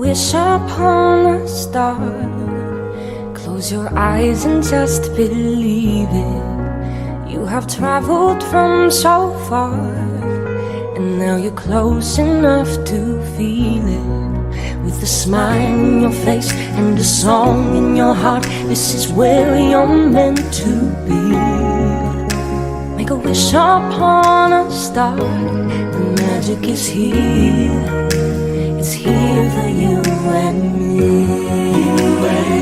wish upon a star. Close your eyes and just believe it. You have traveled from so far, and now you're close enough to feel it. With a smile on your face and a song in your heart, this is where you're meant to be. Make a wish upon a star. The magic is here. It's here for you and me.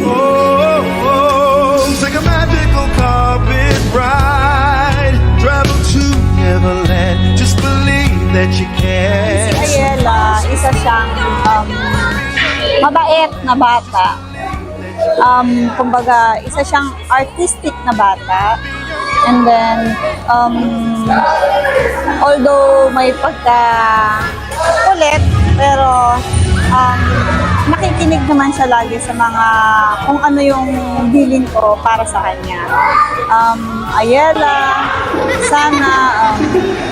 Oh, take a magical carpet ride. Travel to Neverland. Just believe that you can. Si Ayela, isa siyang mabait na bata. Kumbaga, isa siyang artistic na bata. And then, although may pagka-kulit, pero nakikinig naman siya lagi sa mga kung ano yung bilin ko para sa kanya. Ayela, sana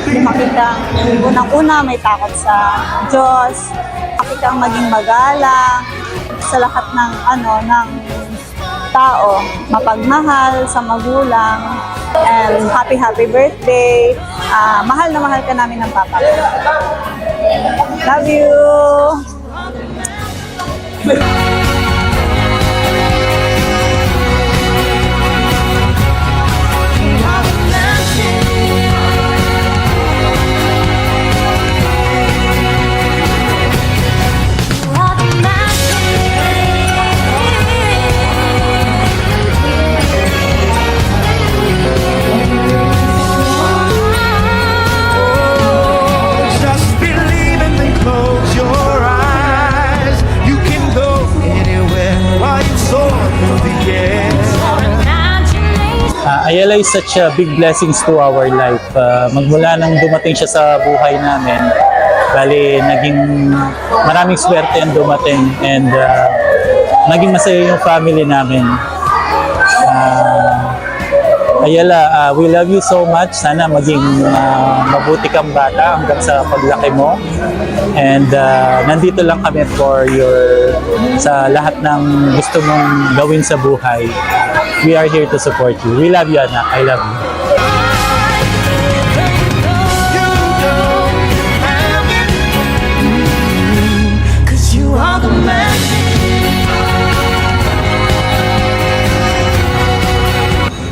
lumaki kang unang-una may takot sa Diyos, lumaki kang maging magalang sa lahat ng ng tao, mapagmahal sa magulang, and happy birthday. Mahal na mahal ka namin ng papa. Love you! Ayela is such a big blessings to our life. Magmula nang dumating siya sa buhay namin, bali naging maraming swerte ang dumating, and naging masaya yung family namin. Ayela, we love you so much. Sana maging mabuti kang bata hanggang sa paglaki mo. And nandito lang kami for sa lahat ng gusto mong gawin sa buhay. We are here to support you. We love you, anak. I love you.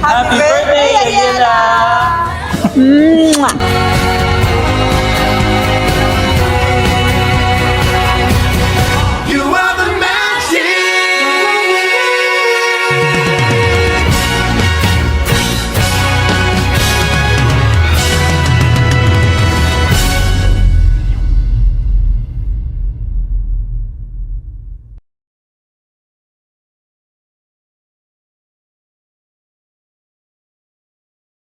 Happy birthday, Ayela!